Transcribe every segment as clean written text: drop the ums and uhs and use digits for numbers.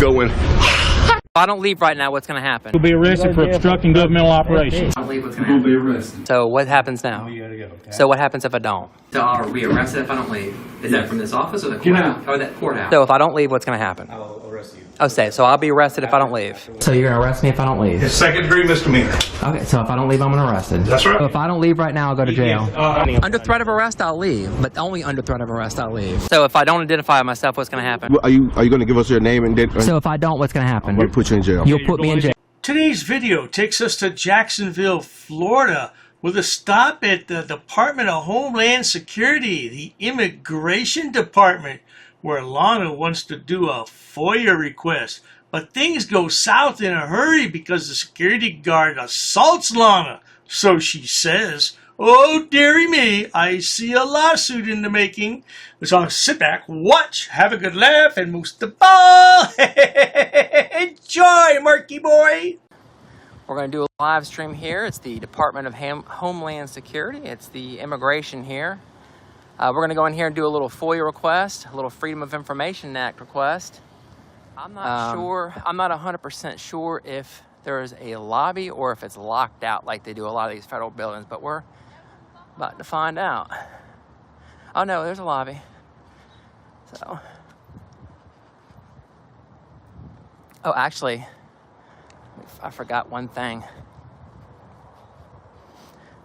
going. If I don't leave right now, what's going to happen? You'll be arrested for obstructing governmental operations. I'll leave, what's going to happen? You'll be arrested. So what happens now? You gotta go. Okay? So what happens if I don't? So are we arrested if I don't leave? Is that from this office or the courthouse? Or that courthouse? So if I don't leave, what's going to happen? I'll arrest you. Oh, so I'll be arrested if I don't leave. So you're going to arrest me if I don't leave? It's second-degree misdemeanor. Okay, so if I don't leave, I'm arrested. That's right. So if I don't leave right now, I'll go to jail. Under threat of arrest, I'll leave. But only under threat of arrest, I'll leave. So if I don't identify myself, what's going to happen? Are you going to give us your name and date? So if I don't, what's going to happen? I'm going to put you in jail. You'll put me in jail. Today's video takes us to Jacksonville, Florida, with a stop at the Department of Homeland Security, the Immigration Department, where Lana wants to do a FOIA request. But things go south in a hurry because the security guard assaults Lana. So she says, "Oh, dearie me, I see a lawsuit in the making." So sit back, watch, have a good laugh, and most of all, enjoy, Marky boy. We're going to do a live stream here. It's the Department of Homeland Security. It's the immigration here. We're going to go in here and do a little FOIA request, a little Freedom of Information Act request. I'm not sure. I'm not 100% sure if there's a lobby or if it's locked out like they do a lot of these federal buildings, but we're about to find out. Oh no, there's a lobby. So, oh, actually, I forgot one thing.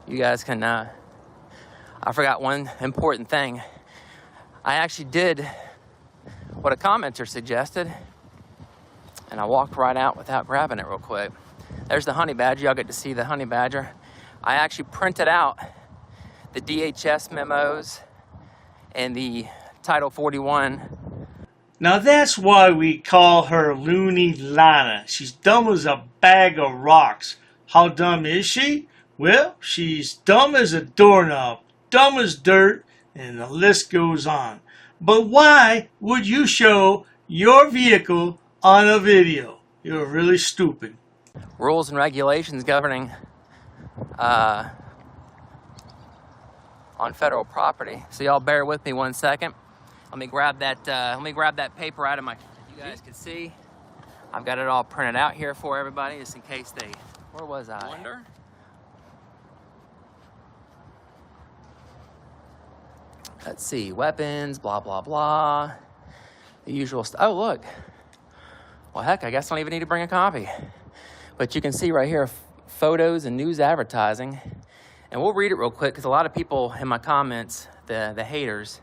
You guys can, I forgot one important thing. I actually did what a commenter suggested, and I walked right out without grabbing it real quick. There's the honey badger. Y'all get to see the honey badger. I actually printed out the DHS memos and the Title 41. Now that's why we call her Loony Lana. She's dumb as a bag of rocks. How dumb is she? Well, she's dumb as a doorknob, dumb as dirt, and the list goes on. But why would you show your vehicle on a video? You're really stupid. Rules and regulations governing on federal property. So y'all bear with me 1 second. Let me grab that paper out of my. You guys can see, I've got it all printed out here for everybody, just in case they. Where was I? Wonder. Let's see, weapons, blah blah blah, the usual stuff. Oh look. Well, heck, I guess I don't even need to bring a copy. But you can see right here, photos and news advertising. And we'll read it real quick because a lot of people in my comments, the haters,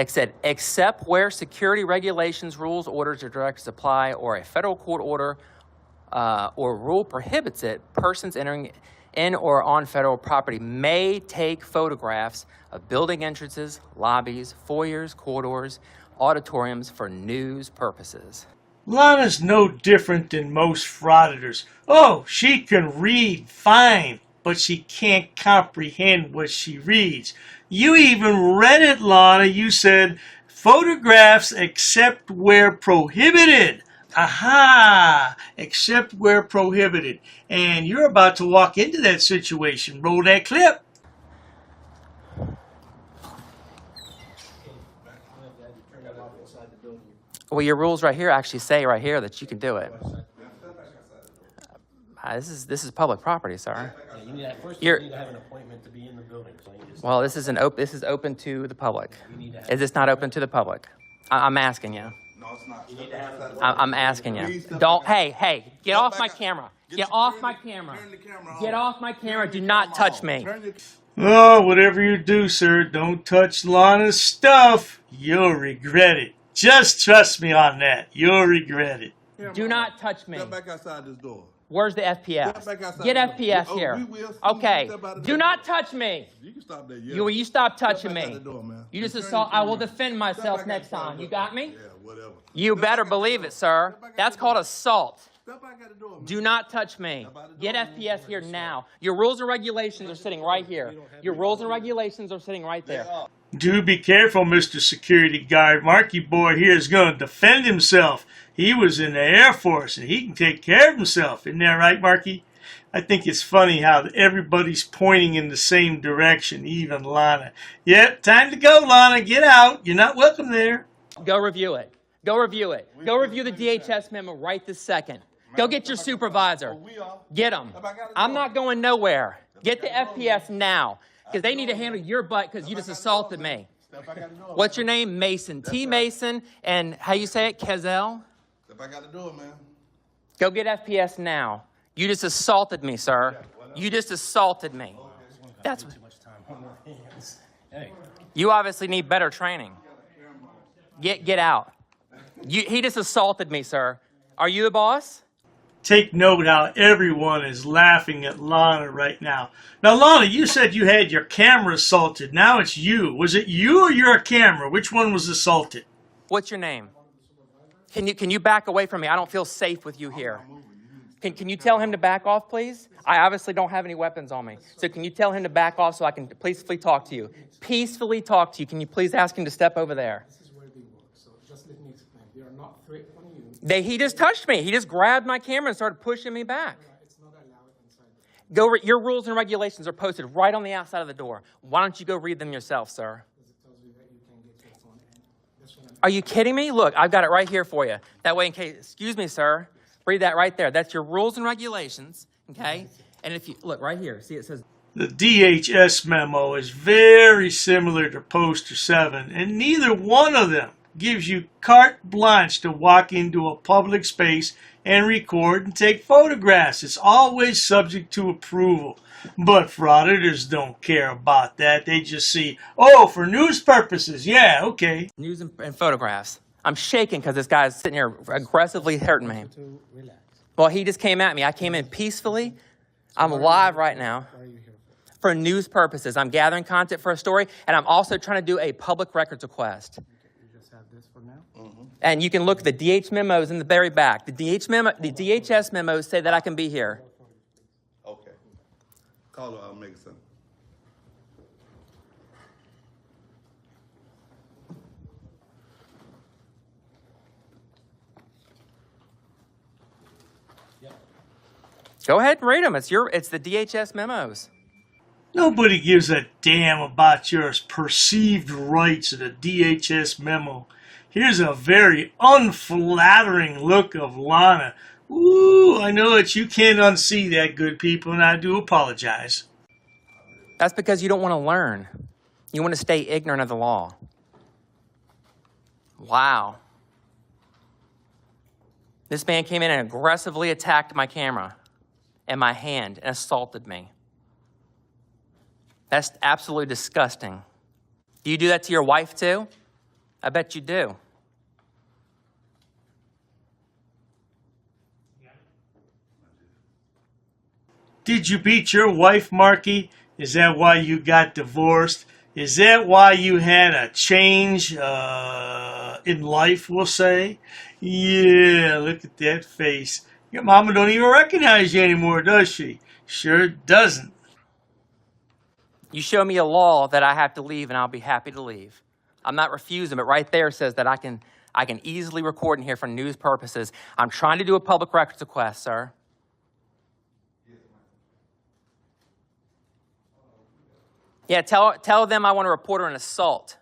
said, except where security regulations, rules, orders, or directives apply, or a federal court order or rule prohibits it, persons entering in or on federal property may take photographs of building entrances, lobbies, foyers, corridors, auditoriums for news purposes. Lana's no different than most frauditors. Oh, she can read fine, but she can't comprehend what she reads. You even read it, Lana. You said, photographs except where prohibited. Aha! Except where prohibited. And you're about to walk into that situation. Roll that clip. Well, your rules right here actually say right here that you can do it. This is public property, sir. Yeah, you need to, first you need to have an appointment to be in the building. So you just, Well, this is open to the public. Is this not open to the public? I'm asking you. No, it's not. you need to have an I'm asking you. Don't. Hey, get off my camera. Get off my camera. Get off my camera. Do not touch me. Oh, whatever you do, sir, don't touch Lana's stuff. You'll regret it. Just trust me on that. You'll regret it. Do not touch me. Step back outside this door. Where's the FPS? Step back outside Get the door. FPS Oh, here. we will. Okay. Step out of Do the not door. touch me. You can stop there. Yeah. You stop touching back me. out the door, man. You just Turn assault. your I will camera. defend Step myself back next outside time. the You door. got me? Yeah, whatever. You Step better back out the believe door. it, sir. Step back out That's the called door. assault. Step back out the door, man. Do not touch me. Step out the Get door, man. FPS here now. Your rules and regulations are sitting right here. Your rules and regulations are sitting right there. Do be careful, Mr. Security Guard. Marky boy here is going to defend himself. He was in the Air Force, and he can take care of himself. Isn't that right, Marky? I think it's funny how everybody's pointing in the same direction, even Lana. Yep, time to go, Lana. Get out. You're not welcome there. Go review it. Go review it. Go review the DHS memo right this second. Go get your supervisor. Get him. I'm not going nowhere. Get the FPS now, because they need to handle your butt because you just assaulted me. What's your name? Mason. T. Mason, and how you say it? Kezel? Step back out the door, man. Go get FPS now. You just assaulted me, sir. You just assaulted me. That's what... You obviously need better training. Get out. He just assaulted me, sir. Are you the boss? Take note how everyone is laughing at Lana right now. Now, Lana, you said you had your camera assaulted. Now it's you. Was it you or your camera? Which one was assaulted? What's your name? Can you back away from me? I don't feel safe with you here. Can you tell him to back off, please? I obviously don't have any weapons on me. So can you tell him to back off so I can peacefully talk to you? Peacefully talk to you. Can you please ask him to step over there? This is where they work, so just let me explain. They are not threatening you. He just touched me. He just grabbed my camera and started pushing me back. It's not allowed inside. Your rules and regulations are posted right on the outside of the door. Why don't you go read them yourself, sir? Because it tells you that you can get your phone and this one. Are you kidding me? Look, I've got it right here for you. That way, in case, excuse me, sir, read that right there. That's your rules and regulations, okay? And if you, look right here, see it says. The DHS memo is very similar to Poster 7, and neither one of them gives you carte blanche to walk into a public space and record and take photographs. It's always subject to approval. But frauditors don't care about that. They just see, oh, for news purposes, yeah, okay. News and photographs. I'm shaking because this guy's sitting here aggressively hurting me. Well, he just came at me. I came in peacefully. I'm live right now. For news purposes. I'm gathering content for a story, and I'm also trying to do a public records request. You just have this for now? And you can look at the DH memos in the very back. The DHS memos say that I can be here. Okay. Call her, I'll make some. Go ahead and read them. It's the DHS memos. Nobody gives a damn about your perceived rights of the DHS memo. Here's a very unflattering look of Lana. Ooh, I know that you can't unsee that, good people, and I do apologize. That's because you don't want to learn. You want to stay ignorant of the law. Wow. This man came in and aggressively attacked my camera and my hand and assaulted me. That's absolutely disgusting. Do you do that to your wife too? I bet you do. Did you beat your wife, Marky? Is that why you got divorced? Is that why you had a change in life, we'll say? Yeah, look at that face. Your mama don't even recognize you anymore, does she? Sure doesn't. You show me a law that I have to leave, and I'll be happy to leave. I'm not refusing, but right there says that I can easily record in here for news purposes. I'm trying to do a public records request, sir. Yeah, tell them I want to report an assault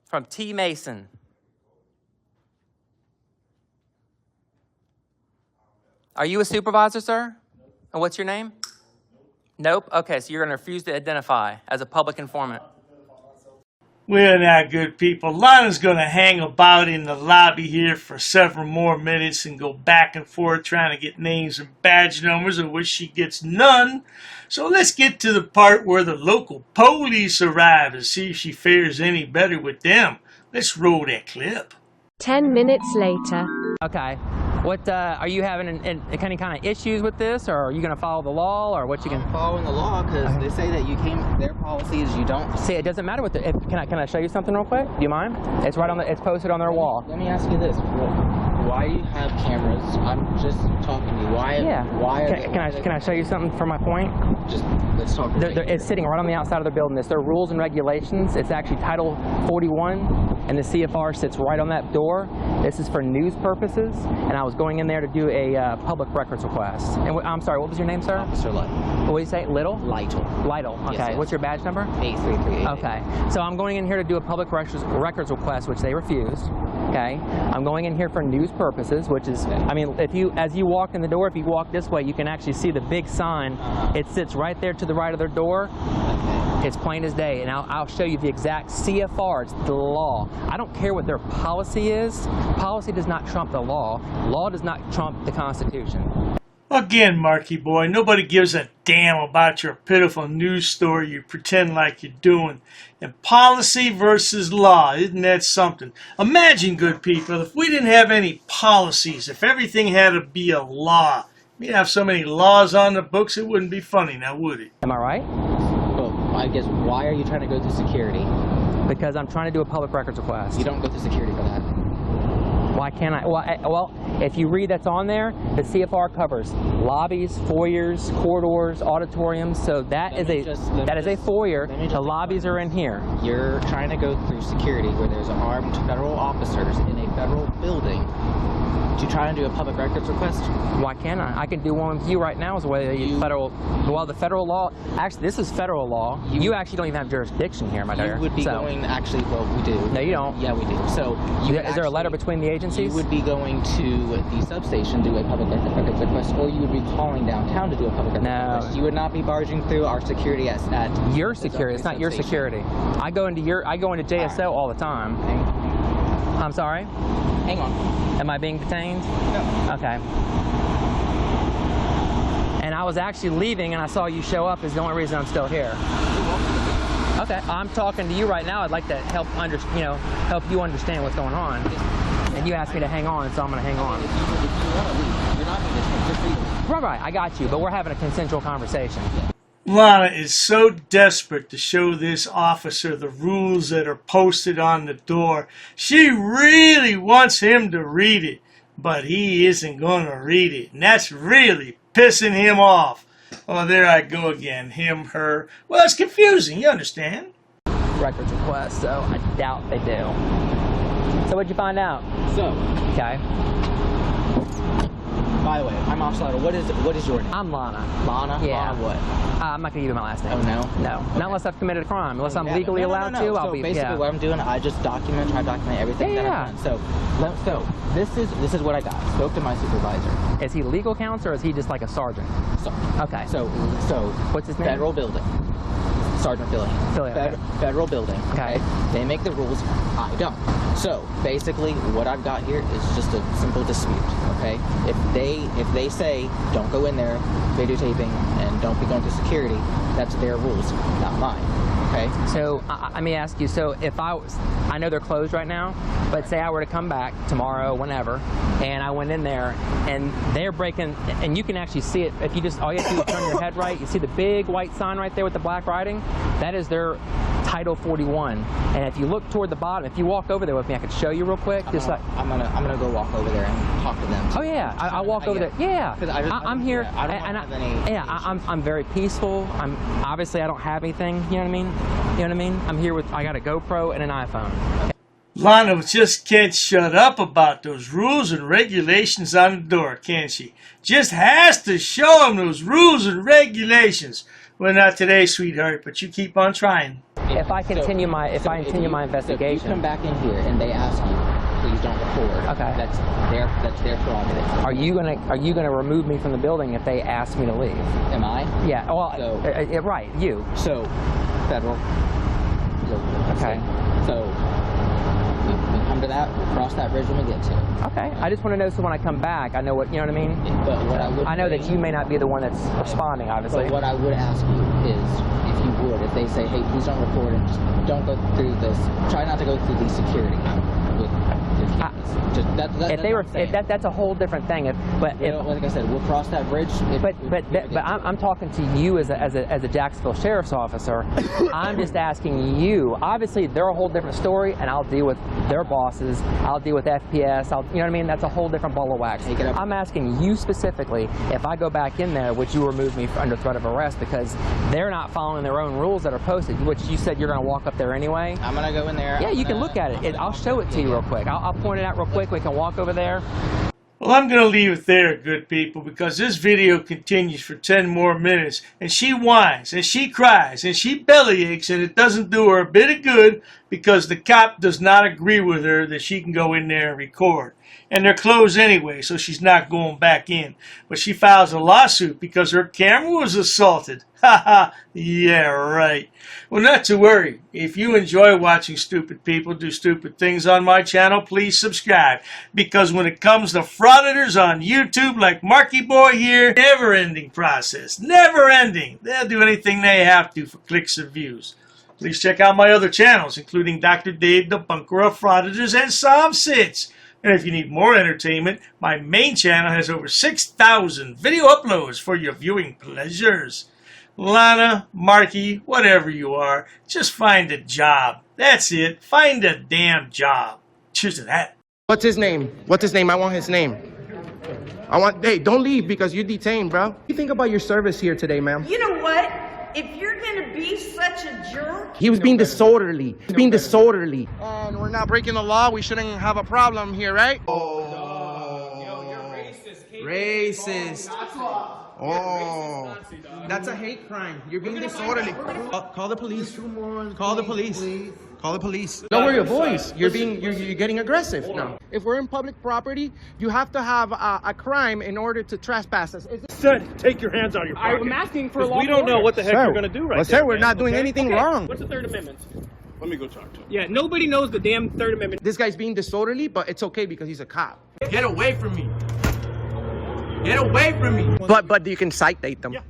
from T. Mason. Are you a supervisor, sir? And what's your name? Nope. Okay, so you're going to refuse to identify as a public informant. Well, now, good people, Lana's going to hang about in the lobby here for several more minutes and go back and forth trying to get names and badge numbers, of which she gets none. So let's get to the part where the local police arrive to see if she fares any better with them. Let's roll that clip. 10 minutes later. Okay. What are you having any kind of issues with this, or are you going to follow the law, or what you can? I'm following the law because they say that you came. Their policy is you don't. See, it doesn't matter what the. Can I show you something real quick? Do you mind? It's right on the. It's posted on their wall. Let me ask you this: why you have cameras? I'm just talking to you. Why? Yeah. Why? Can I show you something for my point? Just let's talk. It's sitting right on the outside of the building. It's their rules and regulations. It's actually Title 41, and the CFR sits right on that door. This is for news purposes, and I was going in there to do a public records request. And I'm sorry, what was your name, sir? Officer Lytle. What did you say? Little? Lytle. Lytle. Okay. Yes. What's your badge number? 83388. Okay. So I'm going in here to do a public records request, which they refused. Okay, I'm going in here for news purposes, which is, I mean, as you walk in the door, if you walk this way, you can actually see the big sign. It sits right there to the right of their door. It's plain as day, and I'll show you the exact CFR. It's the law. I don't care what their policy is. Policy does not trump the law. Law does not trump the Constitution. Again, Marky boy, nobody gives a damn about your pitiful news story you pretend like you're doing. And policy versus law, isn't that something? Imagine, good people, if we didn't have any policies, if everything had to be a law, we'd have so many laws on the books it wouldn't be funny now, would it? Am I right? Well, I guess, why are you trying to go through security? Because I'm trying to do a public records request. You don't go through security for that. Why can't I? Well, if you read that's on there, the CFR covers lobbies, foyers, corridors, auditoriums. So that is a foyer. The lobbies are in here. You're trying to go through security where there's armed federal officers in a federal building to try and do a public records request. Why can't I? I can do one with you right now. Is the way the federal. Well, the federal law. Actually, this is federal law. You actually don't even have jurisdiction here, my dear. You would be going. Actually, well, we do. No, you don't. Yeah, we do. So, is there a letter between the agencies? You would be going to the substation to do a public records request, or you would be calling downtown to do a public records request. You would not be barging through our security at your security. It's not your security. I go into JSO all the time. I'm sorry? Hang on. Am I being detained? No. Okay. And I was actually leaving and I saw you show up is the only reason I'm still here. Okay, I'm talking to you right now. I'd like to help help you understand what's going on. And you asked me to hang on, so I'm going to hang on. If you want to leave, you're not going to just leave. Right, I got you, but we're having a consensual conversation. Lana is so desperate to show this officer the rules that are posted on the door. She really wants him to read it, but he isn't going to read it. And that's really pissing him off. Oh, there I go again. Him, her. Well, it's confusing, you understand? Records request, so I doubt they do. So what'd you find out? So, okay. By the way, I'm Officer Lana. What is your name? I'm Lana. Lana? Yeah. Lana what? I'm not going to give you my last name. Oh, no? No. Okay. Not unless I've committed a crime. Unless I'm legally allowed to, so I'll be... basically what I'm doing, I just try to document everything that I've done. So this is what I got. Spoke to my supervisor. Is he legal counsel or is he just like a sergeant? So, okay. So what's his name? Federal building. Sergeant Philly. Okay. Federal building. Okay. They make the rules. I don't. So basically, what I've got here is just a simple dispute. Okay. If they say don't go in there, videotaping, and don't be going to security, that's their rules, not mine. Okay. So let me ask you. So if I know they're closed right now, but say I were to come back tomorrow, whenever, and I went in there, and they're breaking, and you can actually see it. If you just all you have to do is turn your head right, you see the big white sign right there with the black writing. That is their Title 41. And if you look toward the bottom, if you walk over there with me, I could show you real quick. I'm gonna go walk over there and talk to them. Oh yeah, I'll walk over there. Yeah, I'm here. I don't have any. Yeah, I'm very peaceful. Obviously I don't have anything. You know what I mean? You know what I mean? I'm here with. I got a GoPro and an iPhone. Lana just can't shut up about those rules and regulations on the door, can she? Just has to show them those rules and regulations. Well, not today, sweetheart, but you keep on trying. If I continue my investigation, if you come back in here and they ask you, please don't record. Okay. That's their prerogative. Are you gonna remove me from the building if they ask me to leave? Am I? Yeah. Well, right. You. So, federal. Okay. So, we come to that. We'll cross that bridge when we get to it. Okay. I just want to know so when I come back, I know what you know what I mean. But what I know that you may not be the one that's responding, obviously. But what I would ask you is, if you would, if they say, hey, please don't record and just don't go through this. Try not to go through the security with your keys. That's a whole different thing. Like I said, we'll cross that bridge. But I'm talking to you as a Jacksonville sheriff's officer. I'm just asking you. Obviously, they're a whole different story, and I'll deal with their bosses. I'll deal with FPS. You know what I mean? That's a whole different ball of wax. I'm asking you specifically. If I go back in there, would you remove me under threat of arrest because they're not following their own rules that are posted? Which you said you're going to walk up there anyway. I'm going to go in there. Yeah, you can look at it. I'll show it to you real quick. I'll point it out real quick. We can walk over there. Well, I'm going to leave it there, good people, because this video continues for 10 more minutes, and she whines, and she cries, and she bellyaches, and it doesn't do her a bit of good because the cop does not agree with her that she can go in there and record. And they're closed anyway, so she's not going back in. But she files a lawsuit because her camera was assaulted. Haha, yeah, right. Well, not to worry. If you enjoy watching stupid people do stupid things on my channel, please subscribe. Because when it comes to frauditors on YouTube like Marky Boy here, never-ending process. Never-ending. They'll do anything they have to for clicks and views. Please check out my other channels, including Dr. Dave, the Bunker of Frauditors, and Psalm Sits. And if you need more entertainment, my main channel has over 6,000 video uploads for your viewing pleasures. Lana, Marky, whatever you are, just find a job. That's it. Find a damn job. Cheers to that. What's his name? What's his name? I want his name. Hey, don't leave because you're detained, bro. What do you think about your service here today, ma'am? You know what? If you're gonna be such a jerk... He was being disorderly. He was being disorderly. And we're not breaking the law. We shouldn't have a problem here, right? Yo, you're racist. Racist. Oh, that's a hate crime. You're being disorderly. Call the police. Call the police. Call the police. Lower your voice. You're getting aggressive now. If we're in public property, you have to have a crime in order to trespass us. Sir, take your hands out of your pocket. I'm asking for a law. We don't know what the heck you're going to do right now. Sir, we're not doing anything wrong. What's the Third Amendment? Let me go talk to him. Yeah, nobody knows the damn Third Amendment. This guy's being disorderly, but it's okay because he's a cop. Get away from me. Get away from me. But you can citate them. Yeah.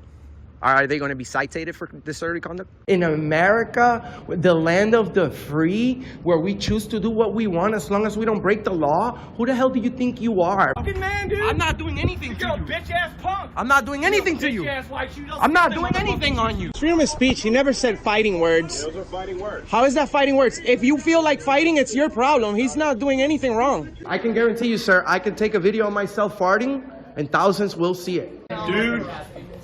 Are they going to be cited for disorderly conduct? In America, the land of the free, where we choose to do what we want as long as we don't break the law, who the hell do you think you are? Fucking man, dude. I'm not doing anything to you. Bitch-ass punk. I'm not doing anything to you. Bitch-ass white shoe. I'm not doing anything on you. Freedom of speech, he never said fighting words. Those are fighting words. How is that fighting words? If you feel like fighting, it's your problem. He's not doing anything wrong. I can guarantee you, sir, I can take a video of myself farting and thousands will see it. Dude,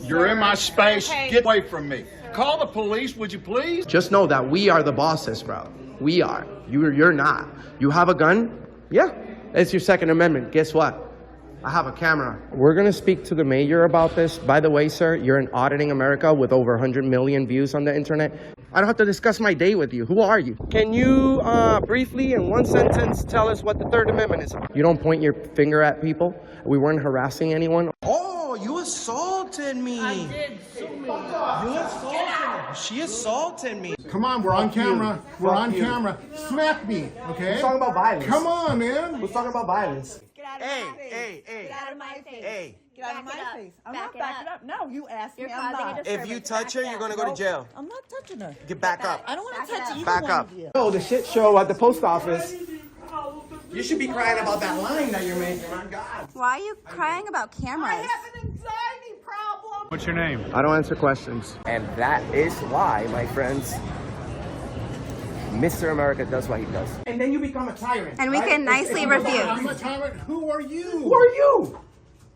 you're in my space. Get away from me. Call the police, would you please? Just know that we are the bosses, bro. We are. You're not. You have a gun? Yeah. It's your Second Amendment. Guess what? I have a camera. We're going to speak to the mayor about this. By the way, sir, you're in Auditing America with over 100 million views on the internet. I don't have to discuss my day with you. Who are you? Can you briefly, in one sentence, tell us what the Third Amendment is? You don't point your finger at people. We weren't harassing anyone. Oh, you assaulted me. I did so many. You assaulted me. She assaulted me. Come on, we're on camera. We're on camera. Smack me, okay? We're talking about violence. Come on, man. We're talking about violence. Get out of my face. Get out of my face. Hey. Get out of my face. I'm not backing up. No, you asked me. You're I'm causing a not. disturbance. If you touch her, you're going to go to jail. I'm not touching her. Get back up. I don't want to touch either Back one up. of you. Oh, the shit show at the post office. You should be crying about that line that you're making, my God. Why are you crying about cameras? I have an anxiety problem. What's your name? I don't answer questions. And that is why, my friends, Mr. America does what he does. And then you become a tyrant. And we can nicely refuse. I'm a tyrant. Who are you? Who are you?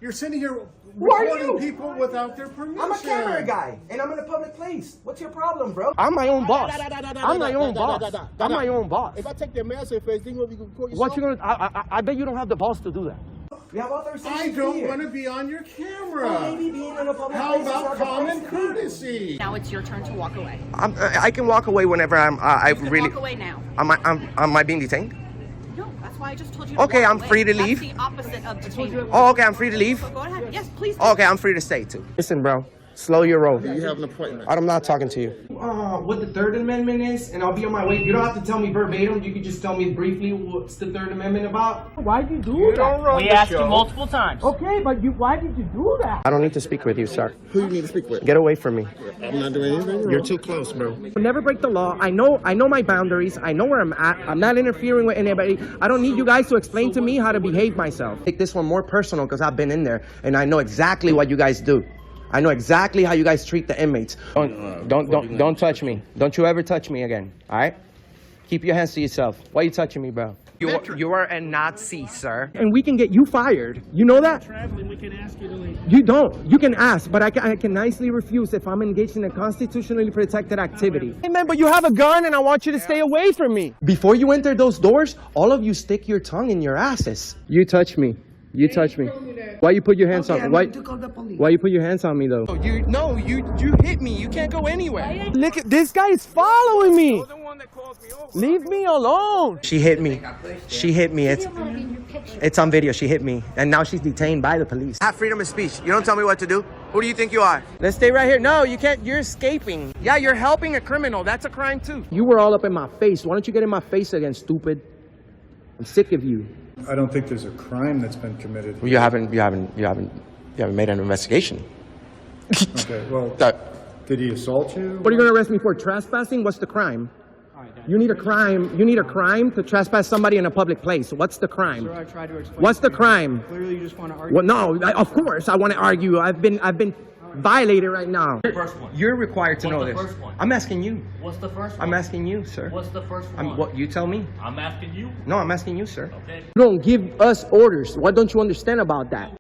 You're sitting here Who are recording you? people without their permission. I'm a camera guy, and I'm in a public place. What's your problem, bro? I'm my own boss. I'm my own boss. I'm my own boss. If I take their mask first, then you can call yourself. What you gonna? I bet you don't have the balls to do that. We have authorization. I don't want to be on your camera. Well, maybe being in a public How place is about not the common place. courtesy? Now it's your turn to walk away. I can walk away whenever I'm. I really. Walk away now. Am I being detained? No, that's why I just told you. Okay, walk I'm away. free to That's leave. the opposite of detainment. Oh, okay, I'm free to leave. So go ahead. Yes, please. Okay, I'm free to stay too. Listen, bro. Slow your roll. You have an appointment. I'm not talking to you. What the Third Amendment is, and I'll be on my way. You don't have to tell me verbatim. You can just tell me briefly what's the Third Amendment about. Why'd you do that? We asked you multiple times. Okay, but why did you do that? I don't need to speak with you, sir. Who do you need to speak with? Get away from me. I'm not doing anything wrong. You're too close, bro. Never break the law. I know my boundaries. I know where I'm at. I'm not interfering with anybody. I don't need you guys to explain to me how to behave myself. Take this one more personal because I've been in there and I know exactly what you guys do. I know exactly how you guys treat the inmates. Don't touch me. Don't you ever touch me again. All right? Keep your hands to yourself. Why are you touching me, bro? You are a Nazi, sir. And we can get you fired. You know that? Traveling, we can ask you to leave. You don't. You can ask, but I can nicely refuse if I'm engaged in a constitutionally protected activity. Hey, man, but you have a gun and I want you to stay away from me. Before you enter those doors, all of you stick your tongue in your asses. You touch me. You touched me. Why you put your hands on me? Why you put your hands on me though? You hit me. You can't go anywhere. Look at this guy is following me. Leave me alone. She hit me. She hit me. It's on video. She hit me, and now she's detained by the police. I have freedom of speech. You don't tell me what to do. Who do you think you are? Let's stay right here. No, you can't. You're escaping. Yeah, you're helping a criminal. That's a crime too. You were all up in my face. Why don't you get in my face again, stupid? I'm sick of you. I don't think there's a crime that's been committed. You haven't made an investigation. Okay, well, did he assault you? What are you going to arrest me for? Trespassing? What's the crime? You need a crime. You need a crime to trespass somebody in a public place. What's the crime? Sir, I tried to explain. What's the crime? Clearly, you just want to argue. Well, no, of course I want to argue. I've been violated right now. First one. You're required to know this. What's the first one? I'm asking you. What's the first one? I'm asking you, sir. What's the first one? What you tell me? I'm asking you. No, I'm asking you, sir. Okay. You don't give us orders. What don't you understand about that?